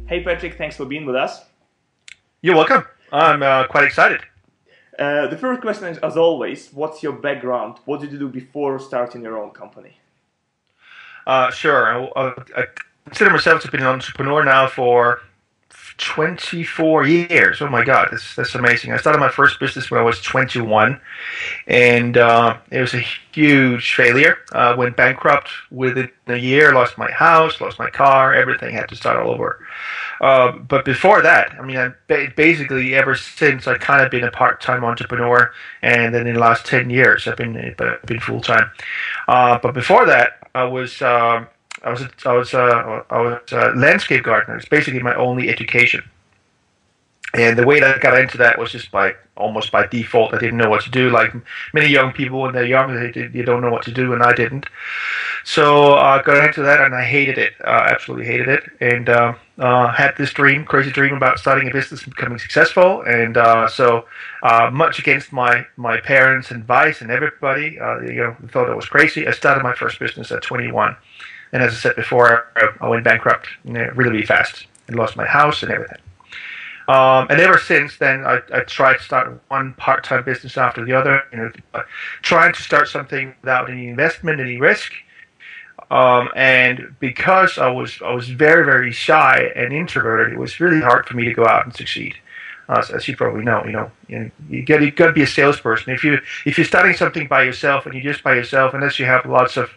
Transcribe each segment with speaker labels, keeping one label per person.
Speaker 1: Hey Patrick, thanks for being with us.
Speaker 2: You're welcome. I'm quite excited.
Speaker 1: The first question is, as always, what's your background? What did you do before starting your own company?
Speaker 2: Sure. I consider myself to be an entrepreneur now for 24 years. Oh my God, that's amazing. I started my first business when I was 21, and it was a huge failure. Went bankrupt within a year, lost my house, lost my car, everything, had to start all over. But before that, I mean, basically ever since I kind of been a part-time entrepreneur, and then in the last 10 years I've been full-time. But before that, I was a landscape gardener. It's basically my only education. And the way that I got into that was just almost by default. I didn't know what to do. Like many young people, when they're young, they don't know what to do, and I didn't. So I got into that, and I hated it. Absolutely hated it. And had this crazy dream about starting a business and becoming successful. And so much against my parents' advice and everybody, thought I was crazy. I started my first business at 21. And as I said before, I went bankrupt really, really fast and lost my house and everything. And ever since then, I tried to start one part-time business after the other, trying to start something without any investment, any risk. And because I was very, very shy and introverted, it was really hard for me to go out and succeed. As you probably know, you got to be a salesperson. If you're starting something by yourself and you're just by yourself, unless you have lots of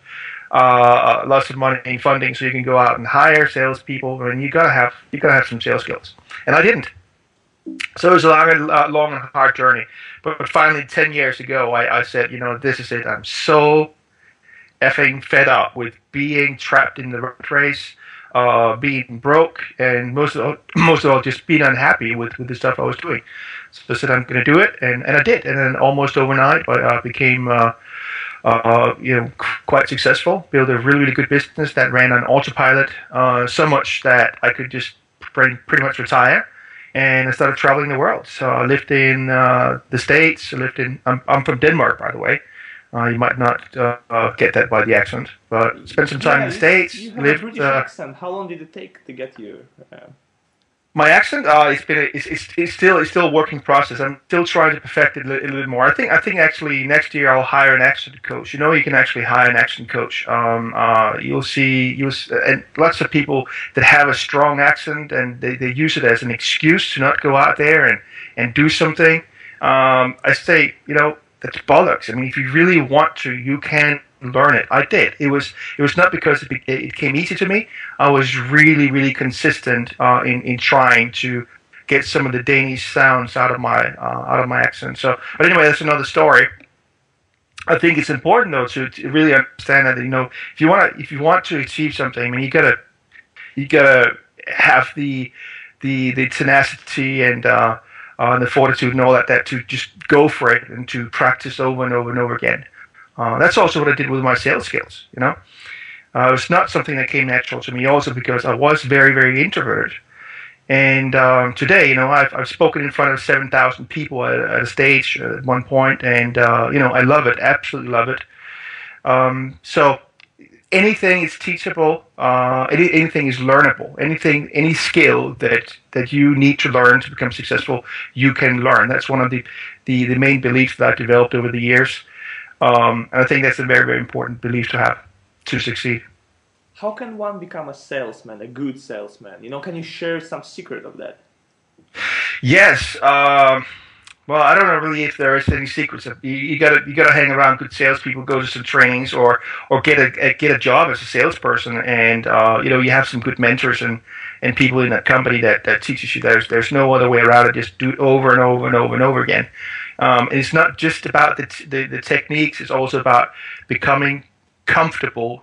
Speaker 2: money and funding, so you can go out and hire salespeople, and you gotta have some sales skills. And I didn't. So it was a long and hard journey. But finally, 10 years ago, I said, this is it. I'm so effing fed up with being trapped in the rat race, being broke, and most of all, just being unhappy with the stuff I was doing. So I said, I'm going to do it, and I did. And then almost overnight, I became quite successful. Built a really, really good business that ran on autopilot, so much that I could just pretty much retire. And I started traveling the world. So I lived in the States. I'm from Denmark, by the way. You might not get that by the accent, but spent some time in the States.
Speaker 1: You have a British accent. How long did it take to get you?
Speaker 2: My accent, it's still a working process. I'm still trying to perfect it a little bit more. I think actually next year I'll hire an accent coach. You can actually hire an accent coach. You'll see and lots of people that have a strong accent, and they use it as an excuse to not go out there and do something. I say, that's bollocks. I mean, if you really want to, you can learn it. I did. It was not because it came easy to me. I was really, really consistent in trying to get some of the Danish sounds out of my accent. So, but anyway, that's another story. I think it's important though to really understand that if you want to achieve something, I mean, you gotta have the tenacity and the fortitude and all that to just go for it and to practice over and over and over again. That's also what I did with my sales skills. It was not something that came natural to me. Also because I was very, very introverted. And today, I've spoken in front of 7,000 people at a stage at one point, and I love it, absolutely love it. So anything is teachable. Anything is learnable. Any skill that you need to learn to become successful, you can learn. That's one of the main beliefs that I've developed over the years. And I think that's a very, very important belief to have to succeed.
Speaker 1: How can one become a salesman, a good salesman? Can you share some secret of that?
Speaker 2: Yes. Well, I don't know really if there is any secrets. You gotta hang around good salespeople, go to some trainings, or get a job as a salesperson, and you have some good mentors and people in that company that teaches you. There's no other way around it. Just do it over and over and over and over again. And it's not just about the techniques. It's also about becoming comfortable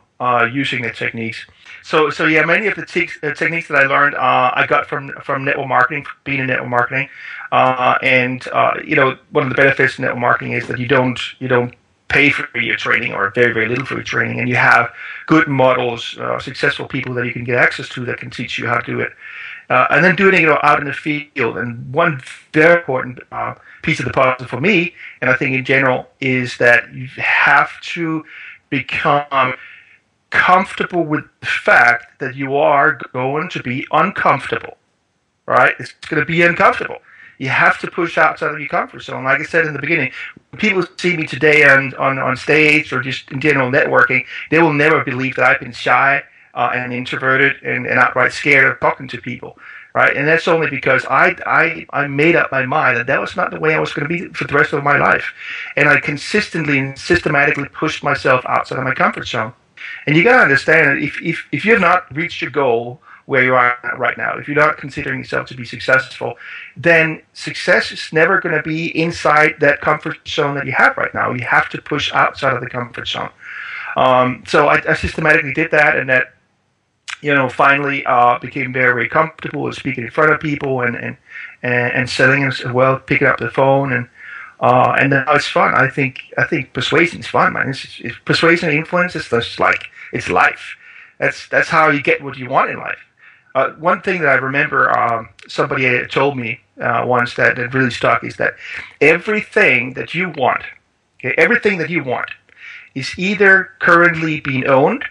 Speaker 2: using the techniques. So yeah, many of the techniques that I learned, I got from network marketing, being in network marketing. And one of the benefits of network marketing is that you don't pay for your training, or very, very little for your training, and you have good models, successful people that you can get access to that can teach you how to do it. and then doing it out in the field. And one very important piece of the puzzle for me, and I think in general, is that you have to become comfortable with the fact that you are going to be uncomfortable, right? It's going to be uncomfortable. You have to push outside of your comfort zone. Like I said in the beginning, when people see me today on stage or just in general networking, they will never believe that I've been shy and introverted and outright scared of talking to people, right? And that's only because I made up my mind that that was not the way I was going to be for the rest of my life. And I consistently and systematically pushed myself outside of my comfort zone. And you got to understand that if you have not reached your goal where you are right now, if you're not considering yourself to be successful, then success is never going to be inside that comfort zone that you have right now. You have to push outside of the comfort zone. So I systematically did that, and that, finally became very, very comfortable with speaking in front of people and selling as well, picking up the phone, and now it's fun. I think persuasion is fun, man. It's persuasion and influence is just like it's life. That's how you get what you want in life. One thing that I remember somebody told me once that really stuck is that everything that you want, okay, everything that you want, is either currently being owned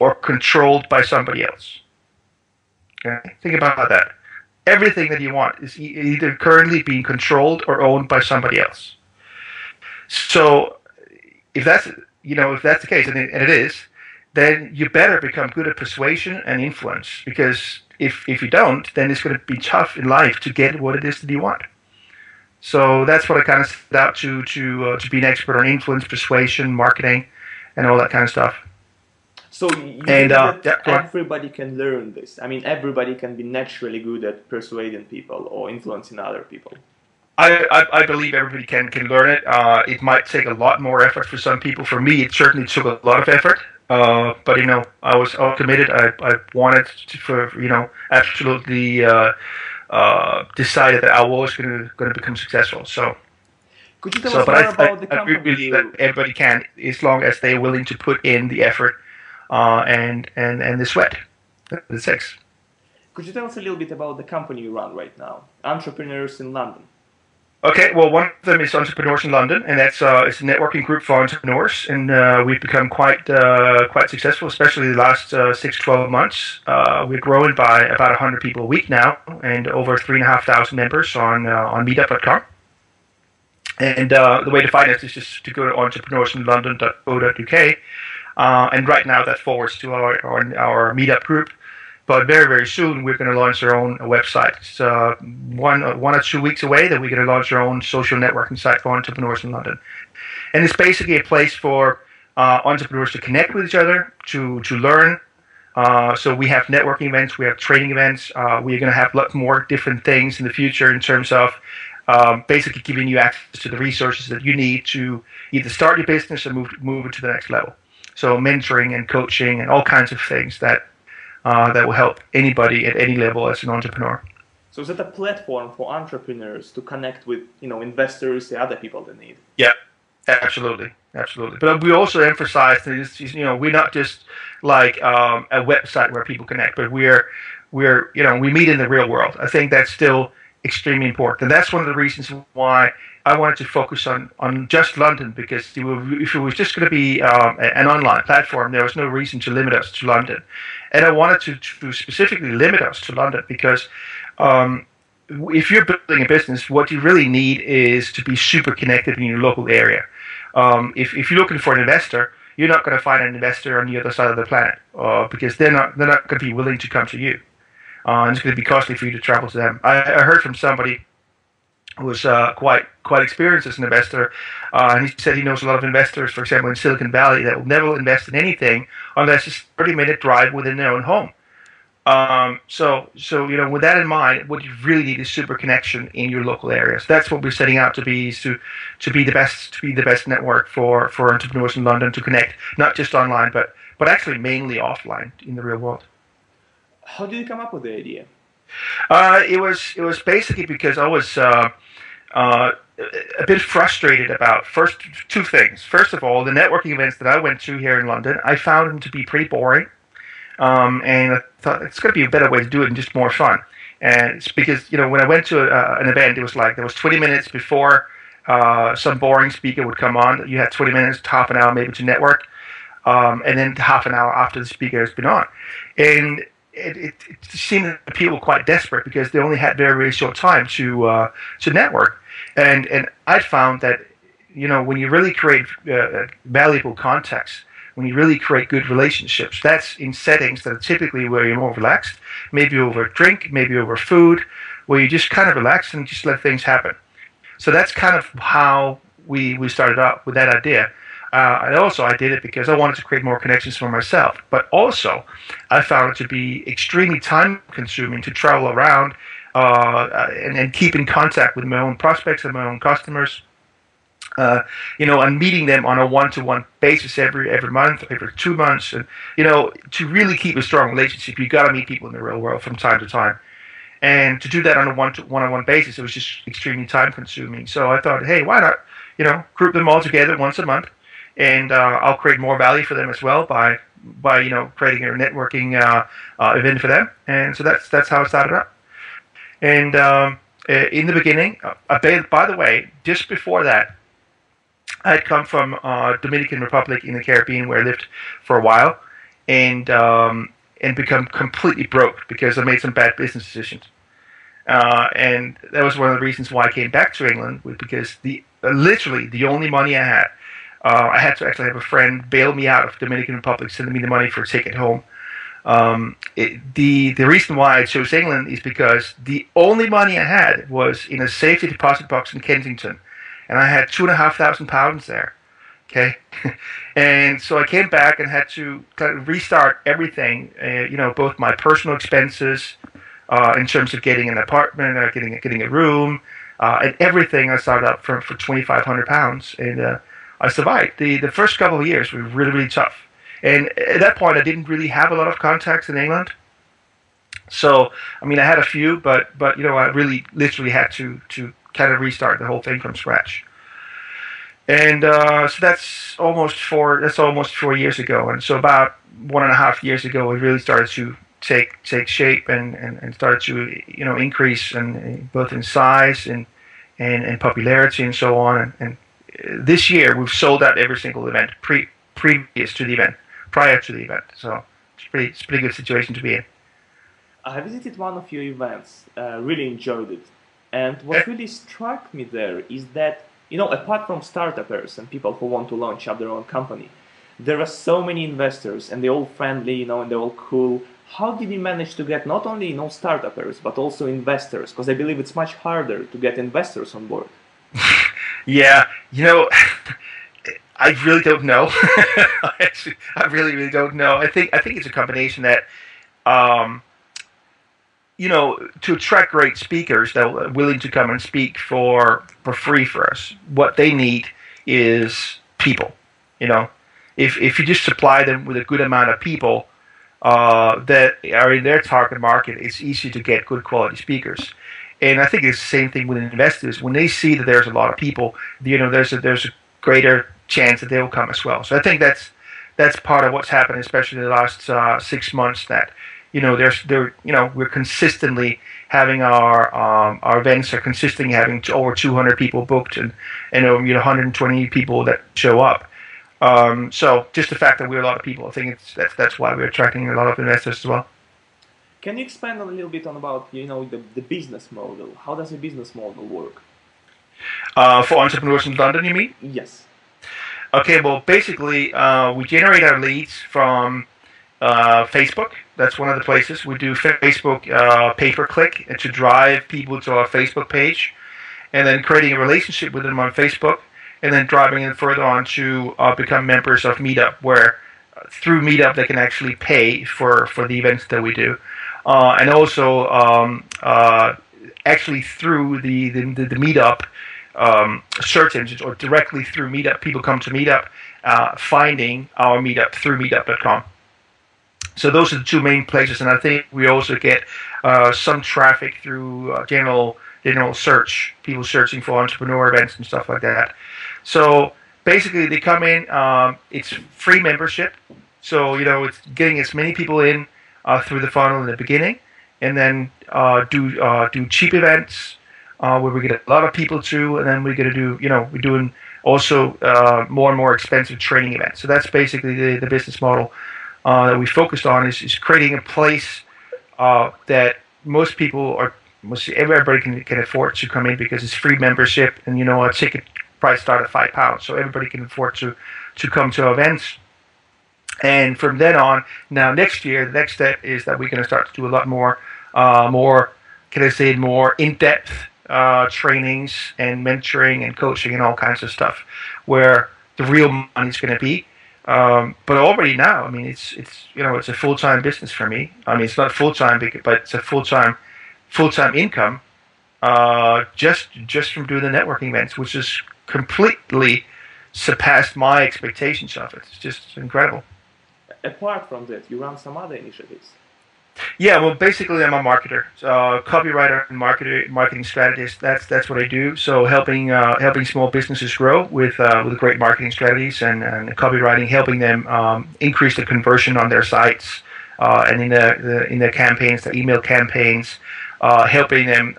Speaker 2: or controlled by somebody else. Okay, think about that. Everything that you want is either currently being controlled or owned by somebody else. So, if that's the case, and it is, then you better become good at persuasion and influence, because if you don't, then it's going to be tough in life to get what it is that you want. So that's what I kind of set out to be an expert on influence, persuasion, marketing, and all that kind of stuff.
Speaker 1: So you think that everybody can learn this? I mean, everybody can be naturally good at persuading people or influencing other people.
Speaker 2: I believe everybody can learn it. It might take a lot more effort for some people. For me, it certainly took a lot of effort. But I was all committed. I wanted to, absolutely decided that I was going to become successful. So.
Speaker 1: Could you tell us more about the company?
Speaker 2: I believe that everybody can, as long as they're willing to put in the effort and the sweat that it takes.
Speaker 1: Could you tell us a little bit about the company you run right now, Entrepreneurs in London?
Speaker 2: Okay, well, one of them is Entrepreneurs in London, and that's it's a networking group for entrepreneurs, and we've become quite successful, especially the last 6-12 months. We're growing by about 100 people a week now, and over 3,500 members on meetup.com. And the way to find us is just to go to entrepreneursinlondon.co.uk, and right now that forwards to our meetup group. But very, very soon we're going to launch our own website. It's 1 or 2 weeks away that we're going to launch our own social networking site for entrepreneurs in London. And it's basically a place for entrepreneurs to connect with each other, to learn. So we have networking events, we have training events. We're going to have a lot more different things in the future in terms of basically giving you access to the resources that you need to either start your business or move it to the next level. So mentoring and coaching and all kinds of things that will help anybody at any level as an entrepreneur.
Speaker 1: So is it a platform for entrepreneurs to connect with, investors and other people they need?
Speaker 2: Yeah, absolutely. But we also emphasize that we're not just like a website where people connect, but we meet in the real world. I think that's still extremely important, and that's one of the reasons why I wanted to focus on just London, because if it was just going to be an online platform, there was no reason to limit us to London. And I wanted to specifically limit us to London because if you're building a business, what you really need is to be super connected in your local area. If you're looking for an investor, you're not going to find an investor on the other side of the planet because they're not going to be willing to come to you. And it's going to be costly for you to travel to them. I heard from somebody who was quite experienced as an investor, and he said he knows a lot of investors, for example, in Silicon Valley, that will never invest in anything unless it's a 30-minute drive within their own home. So with that in mind, what you really need is super connection in your local areas. That's what we're setting out to be, is to be the best network for entrepreneurs in London, to connect not just online but actually mainly offline in the real world.
Speaker 1: How did you come up with the idea?
Speaker 2: It was basically because I was a bit frustrated about two things. First of all, the networking events that I went to here in London, I found them to be pretty boring, and I thought it's got to be a better way to do it and just more fun. And it's because, when I went to an event, it was like there was 20 minutes before some boring speaker would come on. You had 20 minutes to half an hour maybe to network, and then half an hour after the speaker has been on. And it seemed that people were quite desperate because they only had very, very short time to network. And I found that, when you really create valuable context, when you really create good relationships, that's in settings that are typically where you're more relaxed, maybe over a drink, maybe over food, where you just kind of relax and just let things happen. So that's kind of how we started out with that idea. And also I did it because I wanted to create more connections for myself. But also I found it to be extremely time consuming to travel around and keep in contact with my own prospects and my own customers. And meeting them on a one-to-one basis every month, every 2 months, and to really keep a strong relationship, you got to meet people in the real world from time to time. And to do that on a one-on-one basis, it was just extremely time-consuming. So I thought, hey, why not, group them all together once a month, and I'll create more value for them as well by creating a networking event for them. And so that's how it started up. And in the beginning, by the way, just before that, I had come from Dominican Republic in the Caribbean, where I lived for a while, and become completely broke because I made some bad business decisions. And that was one of the reasons why I came back to England, was because literally the only money I had to actually have a friend bail me out of Dominican Republic, sending me the money for a ticket home. The reason why I chose England is because the only money I had was in a safety deposit box in Kensington. And I had £2,500 there, okay? And so I came back and had to kind of restart everything, both my personal expenses in terms of getting an apartment, getting a room, and everything. I started up for £2,500, and I survived. The first couple of years were really, really tough. And at that point, I didn't really have a lot of contacts in England. So, I had a few, but I really literally had to kind of restart the whole thing from scratch. And so that's almost 4 years ago. And so about 1.5 years ago, it really started to take shape and started to increase, and both in size and popularity and so on. And this year we've sold out every single event prior to the event. So it's a pretty good situation to be in.
Speaker 1: I visited one of your events, really enjoyed it. And what really struck me there is that, apart from startuppers and people who want to launch up their own company, there are so many investors, and they're all friendly, and they're all cool. How did you manage to get not only, startuppers, but also investors? Because I believe it's much harder to get investors on board.
Speaker 2: Yeah, I really don't know. I really, really don't know. I think it's a combination that, to attract great speakers that are willing to come and speak for free for us, what they need is people. If you just supply them with a good amount of people that are in their target market, it's easy to get good quality speakers. And I think it's the same thing with investors. When they see that there's a lot of people, there's a greater chance that they will come as well. So I think that's part of what's happened, especially in the last 6 months. That we're consistently having our events are consistently having over 200 people booked, and 120 people that show up. So just the fact that we're a lot of people, I think that's why we're attracting a lot of investors as well.
Speaker 1: Can you expand a little bit on about the business model? How does a business model work?
Speaker 2: For entrepreneurs in London, you mean?
Speaker 1: Yes.
Speaker 2: Okay, well, basically, we generate our leads from Facebook. That's one of the places. We do Facebook pay-per-click to drive people to our Facebook page, and then creating a relationship with them on Facebook, and then driving them further on to become members of Meetup, where through Meetup they can actually pay for the events that we do. And also actually through the Meetup search engines, or directly through Meetup, people come to Meetup finding our Meetup through meetup.com. So those are the two main places, and I think we also get some traffic through general search, people searching for entrepreneur events and stuff like that. So basically they come in, it's free membership, so it's getting as many people in through the funnel in the beginning, and then do cheap events where we get a lot of people through, and then we're gonna do, we're doing also more and more expensive training events. So that's basically the business model that we focused on, is creating a place that most people everybody can afford to come in, because it's free membership, and a ticket price start at £5, so everybody can afford to come to events. And from then on, now next year, the next step is that we're going to start to do a lot more, more in-depth trainings and mentoring and coaching and all kinds of stuff, where the real money is going to be. But already now, I mean, it's a full-time business for me. I mean, it's not full-time, but it's a full-time income, just from doing the networking events, which has completely surpassed my expectations of it. It's just incredible.
Speaker 1: Apart from that, you run some other initiatives.
Speaker 2: Yeah, well, basically, I'm a marketer, copywriter and marketing strategist. That's what I do. So helping small businesses grow with great marketing strategies and copywriting, helping them increase the conversion on their sites and in their campaigns, their email campaigns, helping them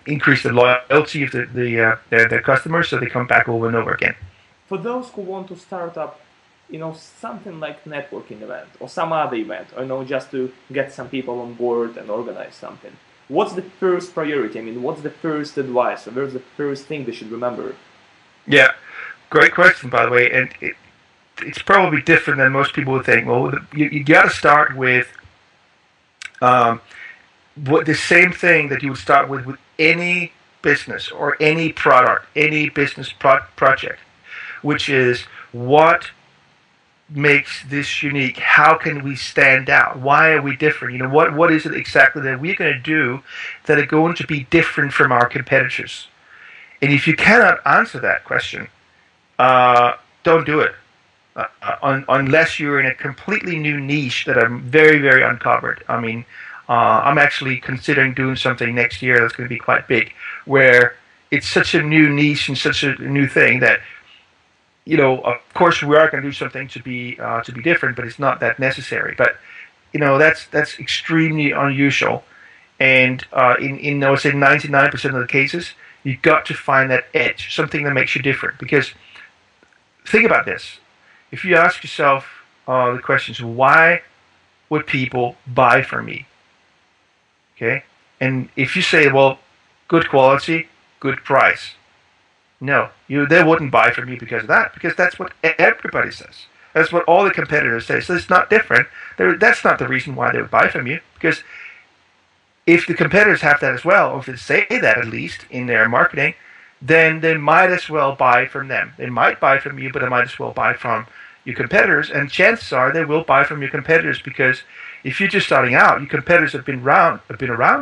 Speaker 2: increase the loyalty of their customers, so they come back over and over again.
Speaker 1: For those who want to start up, something like networking event or some other event, or just to get some people on board and organize something, what's the first priority? I mean, what's the first advice, or where's the first thing they should remember?
Speaker 2: Yeah, great question, by the way, and it's probably different than most people would think. Well, you got to start with the same thing that you would start with any business or any product, any business project, which is, what makes this unique? How can we stand out? Why are we different? What is it exactly that we're going to do that are going to be different from our competitors? And if you cannot answer that question, don't do it. Unless you're in a completely new niche that I'm very, very uncovered. I mean, I'm actually considering doing something next year that's going to be quite big, where it's such a new niche and such a new thing that, of course we are going to do something to be different, but it's not that necessary. But that's extremely unusual, and in I would say 99% of the cases, you've got to find that edge, something that makes you different. Because think about this: if you ask yourself the questions, why would people buy from me? Okay, and if you say, well, good quality, good price. No, they wouldn't buy from you because of that, because that's what everybody says. That's what all the competitors say. So it's not different. That's not the reason why they would buy from you, because if the competitors have that as well, or if they say that at least in their marketing, then they might as well buy from them. They might buy from you, but they might as well buy from your competitors, and chances are they will buy from your competitors, because if you're just starting out, your competitors have been around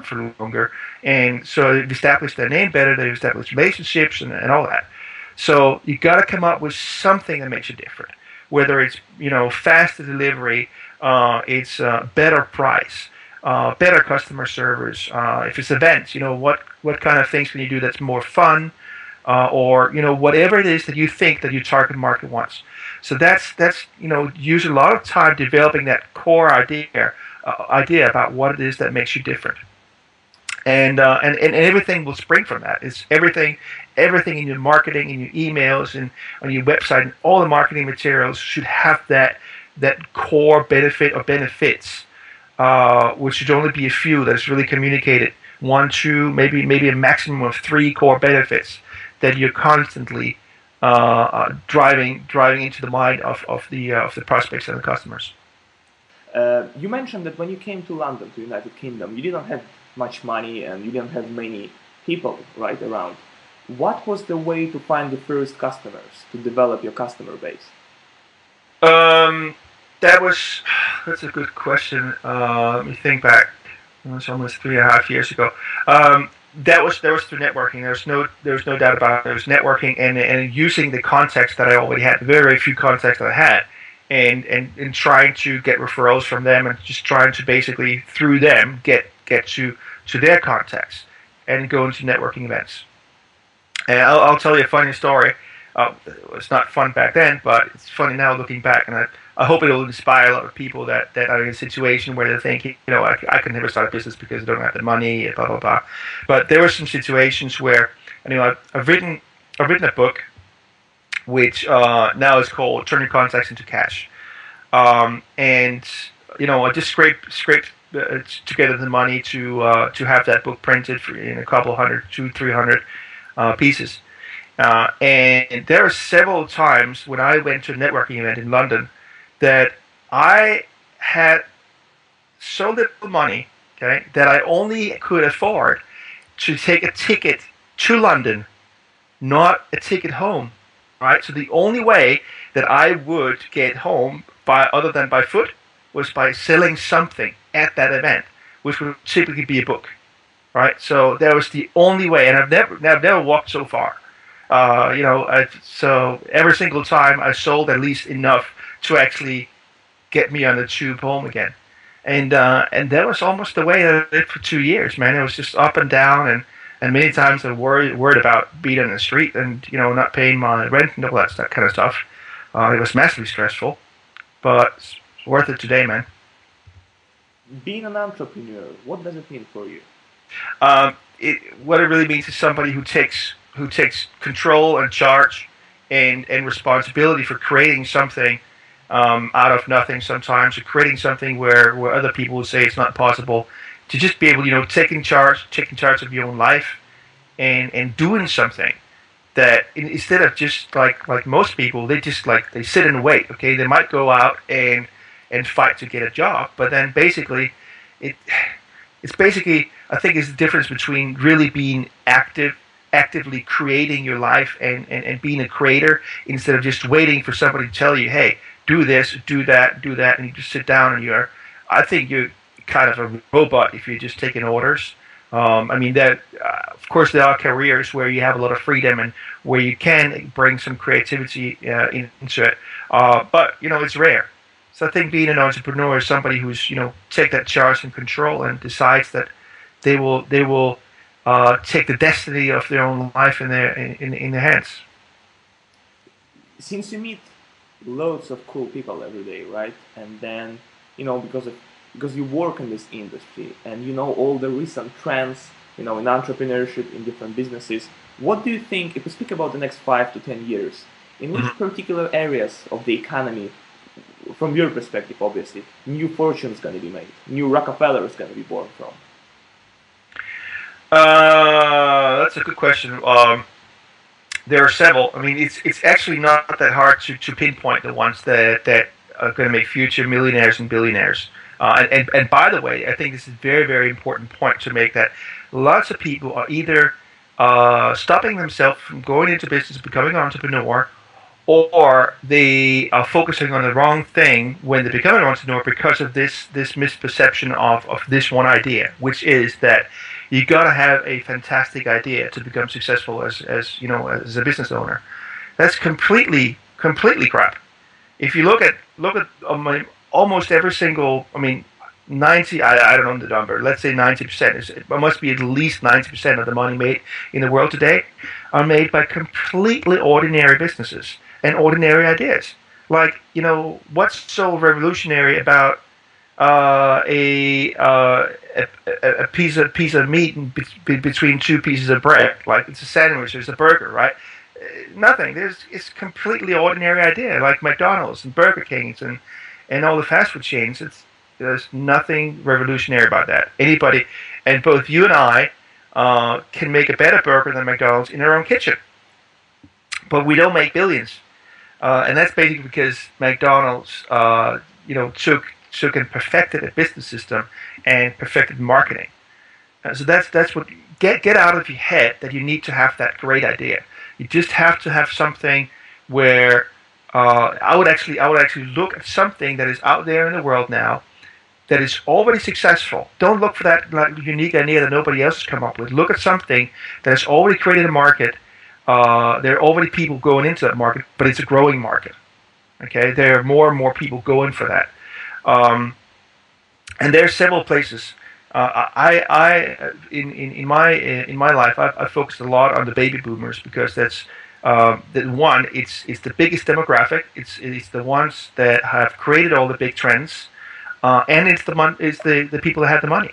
Speaker 2: for longer, and so they've established their name better, they've established relationships and all that. So you got to come up with something that makes you different. Whether it's faster delivery, it's better price, better customer service. If it's events, what kind of things can you do that's more fun, or whatever it is that you think that your target market wants. So that's use a lot of time developing that core idea about what it is that makes you different, and everything will spring from that. It's everything in your marketing, in your emails, and on your website, and all the marketing materials should have that core benefit or benefits, which should only be a few that's really communicated. 1, 2, maybe a maximum of 3 core benefits that you're constantly driving into the mind of the prospects and the customers.
Speaker 1: You mentioned that when you came to London, to United Kingdom, you didn't have much money and you didn't have many people right around. What was the way to find the first customers, to develop your customer base?
Speaker 2: That's a good question. Let me think back. It was almost 3.5 years ago. That was through networking. There's no doubt about it. There was networking and using the contacts that I already had, very, very few contacts that I had, and trying to get referrals from them, and just trying to basically through them get to their contacts and go into networking events. And I'll tell you a funny story. It was not fun back then, but it's funny now looking back, and I hope it will inspire a lot of people that are in a situation where they're thinking, I can never start a business because I don't have the money, blah blah blah. But there were some situations where, I've written a book, which now is called "Turn Your Contacts into Cash," and I just scraped together the money to have that book printed in a couple hundred, 200-300 pieces. And there are several times when I went to a networking event in London that I had so little money, okay, that I only could afford to take a ticket to London, not a ticket home, right? So the only way that I would get home other than by foot was by selling something at that event, which would typically be a book, right? So that was the only way, and I've never walked so far. So every single time I sold at least enough to actually get me on the tube home again, and that was almost the way I did for 2 years, man. It was just up and down, and many times I worried about being on the street and not paying my rent and all that kind of stuff. It was massively stressful, but it's worth it today, man.
Speaker 1: Being an entrepreneur, what does it mean for you?
Speaker 2: What it really means is somebody who takes control and charge and responsibility for creating something out of nothing sometimes, or creating something where other people would say it's not possible, to just be able, taking charge of your own life and doing something that instead of just like most people, they just they sit and wait. Okay, they might go out and fight to get a job, but then basically it's basically, I think, is the difference between really being actively creating your life and being a creator, instead of just waiting for somebody to tell you, hey, do this, do that, and you just sit down and I think you're kind of a robot if you're just taking orders. Of course, there are careers where you have a lot of freedom and where you can bring some creativity into it, but it's rare. So I think being an entrepreneur is somebody who's take that charge and control and decides that they will take the destiny of their own life in their hands.
Speaker 1: Since you meet loads of cool people every day, right? And then because you work in this industry and you know all the recent trends, in entrepreneurship, in different businesses. What do you think, if we speak about the next 5 to 10 years, in which particular areas of the economy, from your perspective, obviously, new fortune is going to be made, new Rockefeller is going to be born from?
Speaker 2: That's a good question. There are several. I mean, it's actually not that hard to pinpoint the ones that are going to make future millionaires and billionaires. And by the way, I think this is a very, very important point to make, that lots of people are either stopping themselves from going into business, becoming an entrepreneur, or they are focusing on the wrong thing when they become an entrepreneur because of this misperception of this one idea, which is that you got to have a fantastic idea to become successful as a business owner. That's completely crap. If you look at almost every single, 90, I don't know the number, let's say 90%, it must be at least 90% of the money made in the world today are made by completely ordinary businesses and ordinary ideas. Like, what's so revolutionary about a piece of meat between two pieces of bread? Like, it's a sandwich, there's a burger, right? Nothing. It's completely ordinary idea, like McDonald's and Burger Kings and all the fast food chains. There's nothing revolutionary about that. Anybody, and both you and I, can make a better burger than McDonald's in our own kitchen. But we don't make billions. And that's basically because McDonald's, took and perfected a business system and perfected marketing. So that's what, get out of your head that you need to have that great idea. You just have to have something where I would actually look at something that is out there in the world now that is already successful. Don't look for that unique idea that nobody else has come up with. Look at something that has already created a market. There are already people going into that market, but it's a growing market. Okay, there are more and more people going for that, and there are several places. In my life, I focused a lot on the baby boomers because that's It's the biggest demographic. It's the ones that have created all the big trends, and it's the people that have the money.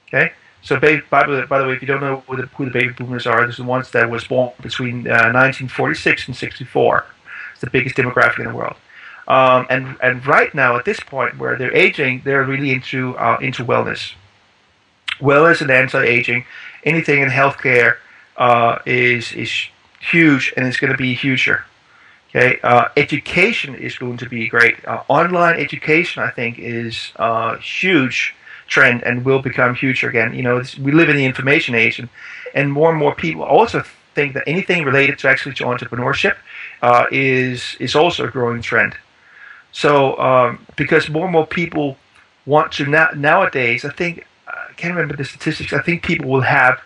Speaker 2: Okay, so by the way, if you don't know who the baby boomers are, there's the ones that was born between 1946 and 64. It's the biggest demographic in the world. And right now at this point where they're aging, they're really into wellness, wellness and anti-aging. Anything in healthcare is huge, and it's going to be huger. Okay, education is going to be great. Online education, I think, is a huge trend and will become huge again. We live in the information age, and more people also think that anything related to entrepreneurship is also a growing trend. So because more and more people want to nowadays, I can't remember the statistics. I think people will have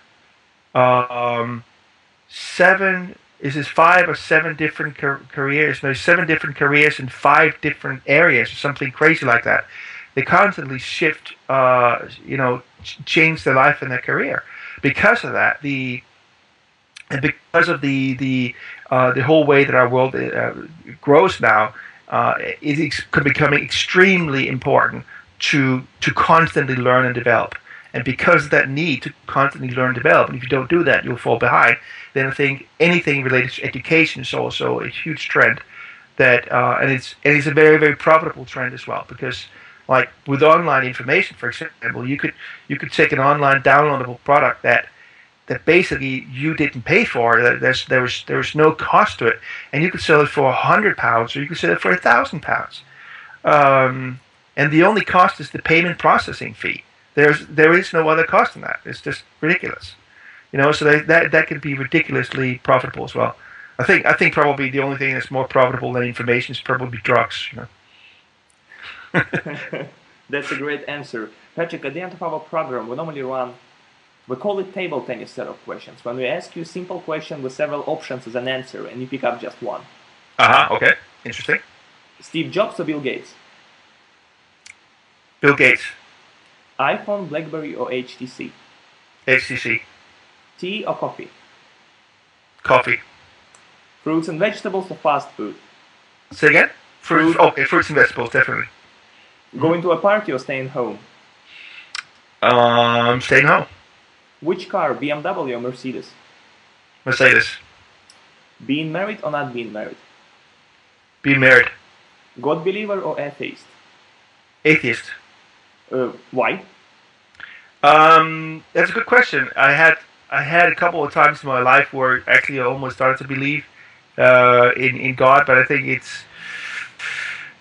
Speaker 2: five or seven different careers? No, 7 different careers in 5 different areas, or something crazy like that. They constantly shift, change their life and their career because of that. Because of the whole way that our world grows now, it's becoming extremely important to constantly learn and develop. And because of that need to constantly learn and develop, and if you don't do that, you'll fall behind. Then I think anything related to education is also a huge trend. And it's a very, very profitable trend as well, because like with online information, for example, you could take an online downloadable product that basically you didn't pay for. There was no cost to it, and you could sell it for £100, or you could sell it for £1,000. And the only cost is the payment processing fee. There is no other cost in that. It's just ridiculous, So that can be ridiculously profitable as well. I think probably the only thing that's more profitable than information is probably drugs.
Speaker 1: That's a great answer, Patrick. At the end of our program, we call it table tennis set of questions. When we ask you a simple question with several options as an answer, and you pick up just one.
Speaker 2: Okay. Interesting.
Speaker 1: Steve Jobs or Bill Gates?
Speaker 2: Bill Gates.
Speaker 1: iPhone, BlackBerry, or HTC?
Speaker 2: HTC.
Speaker 1: Tea or coffee?
Speaker 2: Coffee.
Speaker 1: Fruits and vegetables or fast food?
Speaker 2: Say again? Fruits. Okay, fruits and vegetables, definitely.
Speaker 1: Going to a party or staying home?
Speaker 2: Staying home.
Speaker 1: Which car, BMW or Mercedes?
Speaker 2: Mercedes.
Speaker 1: Being married or not being married?
Speaker 2: Being married.
Speaker 1: God believer or atheist?
Speaker 2: Atheist.
Speaker 1: Why?
Speaker 2: That's a good question. I had a couple of times in my life where actually I almost started to believe in God, but I think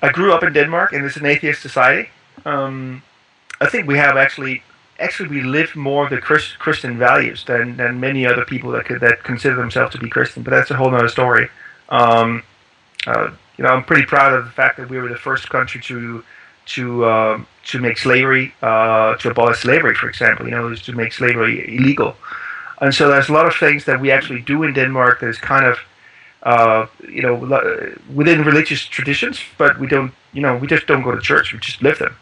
Speaker 2: I grew up in Denmark, and it's an atheist society. I think we have actually we live more of the Christian values than many other people that consider themselves to be Christian. But that's a whole other story. I'm pretty proud of the fact that we were the first country to make slavery, to abolish slavery, for example. To make slavery illegal. And so there's a lot of things that we actually do in Denmark that is kind of within religious traditions, but we just don't go to church. We just live them.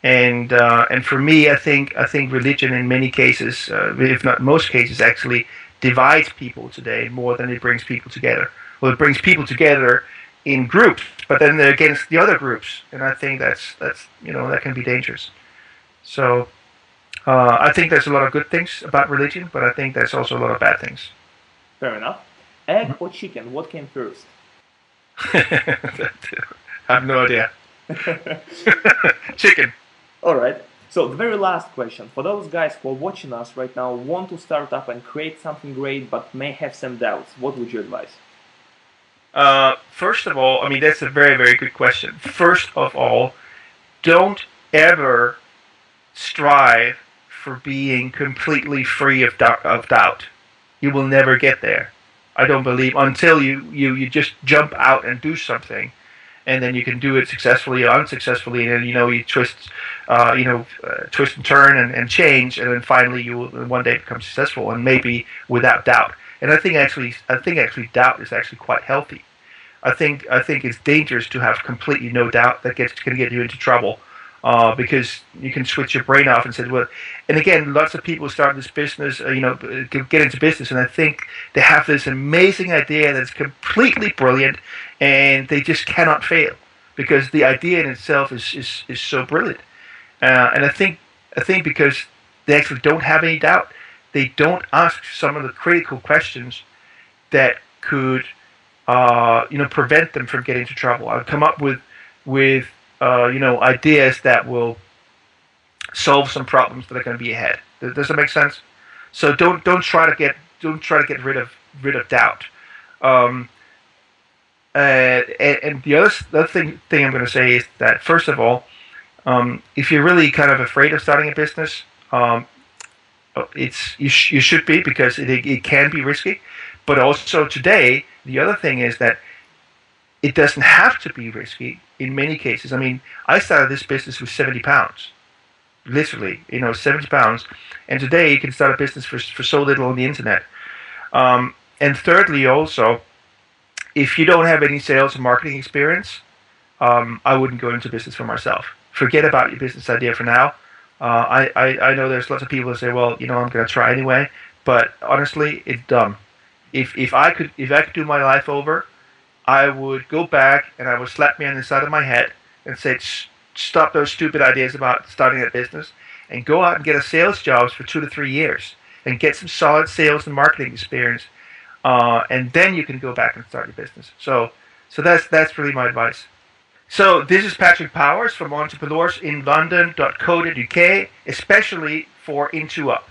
Speaker 2: And for me, I think religion in many cases, if not most cases, actually divides people today more than it brings people together. Well, it brings people together in groups, but then they're against the other groups, and I think that can be dangerous. So I think there's a lot of good things about religion, but I think there's also a lot of bad things.
Speaker 1: Fair enough. Egg or chicken, what came first?
Speaker 2: I have no idea. Chicken.
Speaker 1: Alright, so the very last question. For those guys who are watching us right now, want to start up and create something great but may have some doubts, what would you advise?
Speaker 2: First of all, that's a very, very good question. First of all, don't ever strive for being completely free of doubt. You will never get there. I don't believe, until you just jump out and do something, and then you can do it successfully or unsuccessfully, and you twist and turn and change, and then finally you will one day become successful, and maybe without doubt. And I think actually doubt is actually quite healthy. I think it's dangerous to have completely no doubt. That can get you into trouble. because you can switch your brain off and say, well, and again, lots of people start this business, get into business, and I think they have this amazing idea that's completely brilliant, and they just cannot fail because the idea in itself is so brilliant. And I think because they actually don't have any doubt, they don't ask some of the critical questions that could prevent them from getting into trouble. I'll come up with ideas that will solve some problems that are going to be ahead. Does that make sense? So don't try to get rid of doubt. And the other thing I'm going to say is that, first of all, if you're really kind of afraid of starting a business, you should be, because it can be risky. But also today, the other thing is that it doesn't have to be risky in many cases. I mean, I started this business with 70 pounds, literally, 70 pounds. And today you can start a business for so little on the internet. And thirdly, also, if you don't have any sales and marketing experience, I wouldn't go into business for myself. Forget about your business idea for now. I know there's lots of people that say, well, I'm going to try anyway. But honestly, it's dumb. If I could do my life over, I would go back and I would slap me on the side of my head and say, stop those stupid ideas about starting a business and go out and get a sales job for 2 to 3 years and get some solid sales and marketing experience, and then you can go back and start your business. So that's really my advice. So this is Patrick Powers from entrepreneurs in London.co.uk, especially for In2up.